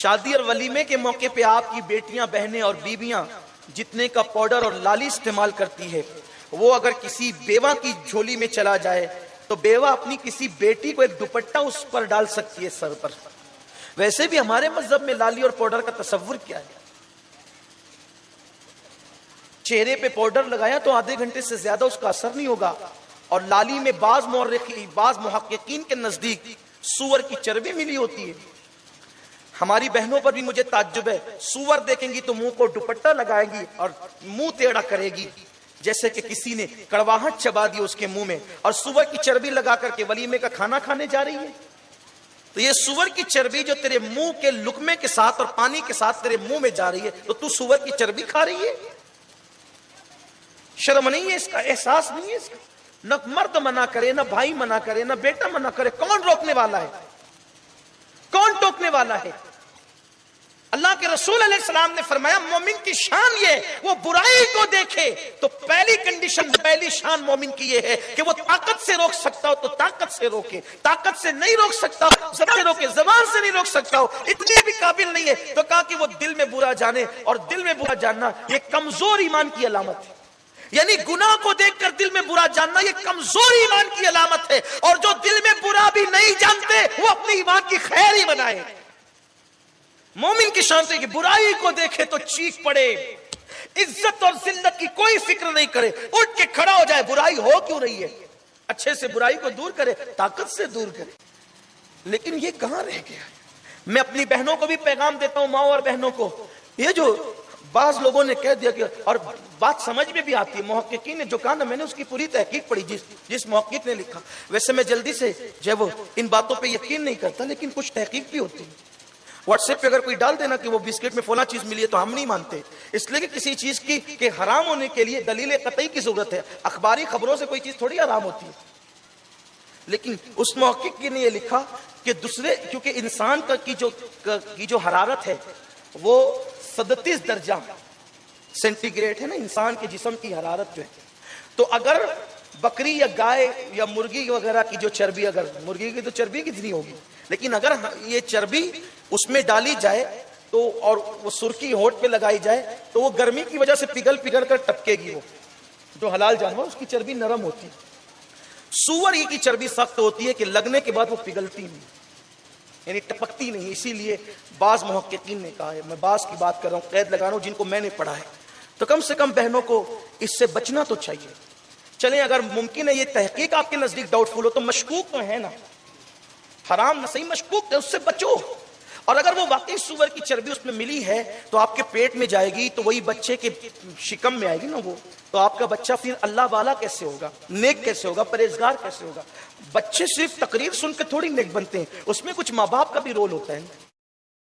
شادی اور ولیمے کے موقع پہ آپ کی بیٹیاں بہنیں اور بیویاں جتنے کا پاؤڈر اور لالی استعمال کرتی ہے، وہ اگر کسی بیوہ کی جھولی میں چلا جائے تو بیوہ اپنی کسی بیٹی کو ایک دوپٹہ اس پر ڈال سکتی ہے سر پر۔ ویسے بھی ہمارے مذہب میں لالی اور پاؤڈر کا تصور کیا ہے؟ چہرے پہ پاؤڈر لگایا تو آدھے گھنٹے سے زیادہ اس کا اثر نہیں ہوگا، اور لالی میں بعض محققین کے نزدیک سور کی چربی ملی ہوتی ہے۔ ہماری بہنوں پر بھی مجھے تعجب ہے، سور دیکھیں گی تو منہ کو دوپٹہ لگائیں گی اور منہ ٹیڑھا کرے گی جیسے کہ کسی نے کڑواہٹ چبا دی اس کے منہ میں، اور سور کی چربی لگا کر کے ولیمے کا کھانا کھانے جا رہی ہے۔ تو یہ سور کی چربی جو تیرے منہ کے لقمے کے ساتھ اور پانی کے ساتھ تیرے منہ میں جا رہی ہے، تو سور کی چربی کھا رہی ہے؟ شرم نہیں ہے اس کا؟ احساس نہیں ہے اس کا؟ نہ مرد منع کرے، نہ بھائی منع کرے، نہ بیٹا منع کرے، کون روکنے والا ہے؟ کون ٹوکنے والا ہے؟ اللہ کے رسول علیہ السلام نے فرمایا مومن کی شان یہ، وہ برائی کو دیکھے تو پہلی کنڈیشن، پہلی شان مومن کی یہ ہے کہ وہ طاقت سے روک سکتا ہو تو طاقت سے روکے، طاقت سے نہیں روک سکتا زبان سے روکے، زبان سے نہیں روک سکتا ہو، اتنے بھی قابل نہیں ہے تو کہا کہ وہ دل میں برا جانے، اور دل میں برا جاننا یہ کمزور ایمان کی علامت ہے۔ یعنی گناہ کو دیکھ کر دل میں برا جاننا یہ کمزور ایمان کی علامت ہے، اور جو دل میں برا بھی نہیں جانتے وہ اپنی ایمان کی خیر ہی بنائے۔ مومن کی شان ہے کہ برائی کو دیکھے تو چیخ پڑے، عزت اور ذلت کی کوئی فکر نہیں کرے، اٹھ کے کھڑا ہو جائے، برائی ہو کیوں رہی ہے، اچھے سے برائی کو دور کرے، طاقت سے دور کرے۔ لیکن یہ کہاں رہ گیا؟ میں اپنی بہنوں کو بھی پیغام دیتا ہوں، ماں اور بہنوں کو، یہ جو بعض لوگوں نے کہہ دیا کہ، اور بات سمجھ میں بھی آتی ہے، محققین نے جو کہا نا، میں نے اس کی پوری تحقیق پڑھی جس محقق نے لکھا۔ ویسے میں جلدی سے جب ان باتوں پہ یقین نہیں کرتا، لیکن کچھ تحقیق بھی ہوتی ہے۔ واٹس ایپ پہ اگر کوئی ڈال دینا کہ وہ بسکٹ میں فلاں چیز ملی ہے تو ہم نہیں مانتے، اس لیے کہ کسی چیز کی کہ حرام ہونے کے لیے دلیل قطعی کی ضرورت ہے۔ اخباری خبروں سے کوئی چیز تھوڑی حرام ہوتی ہے۔ لیکن اس محقق نے یہ لکھا کہ دوسرے، کیونکہ انسان کی جو حرارت ہے وہ 37 درجہ سینٹی گریڈ ہے نا، انسان کے جسم کی حرارت جو ہے، تو اگر بکری یا گائے یا مرغی وغیرہ کی جو چربی، اگر مرغی کی تو چربی کتنی ہوگی، لیکن اگر یہ چربی اس میں ڈالی جائے تو، اور وہ سرخی ہونٹ پہ لگائی جائے تو وہ گرمی کی وجہ سے پگھل کر ٹپکے گی۔ وہ جو حلال جانور اس کی چربی نرم ہوتی ہے، سور کی چربی سخت ہوتی ہے کہ لگنے کے بعد وہ پگھلتی نہیں، یعنی ٹپکتی نہیں۔ اسی لیے بعض محققین نے کہا ہے، میں بعض کی بات کر رہا ہوں، قید لگا رہا ہوں جن کو میں نے پڑھا ہے، تو کم سے کم بہنوں کو اس سے بچنا تو چاہیے۔ چلیں اگر ممکن ہے یہ تحقیق آپ کے نزدیک ڈاؤٹ فل ہو تو مشکوک تو ہے نا، حرام نہ صحیح مشکوک ہے، اس سے بچو۔ اور اگر وہ واقعی سور کی چربی اس میں ملی ہے تو آپ کے پیٹ میں جائے گی تو وہی بچے کے شکم میں آئے گی نا، وہ تو آپ کا بچہ پھر اللہ والا کیسے ہوگا، نیک کیسے ہوگا، پرہیزگار کیسے ہوگا؟ بچے صرف تقریر سن کے تھوڑی نیک بنتے ہیں، اس میں کچھ ماں باپ کا بھی رول ہوتا ہے۔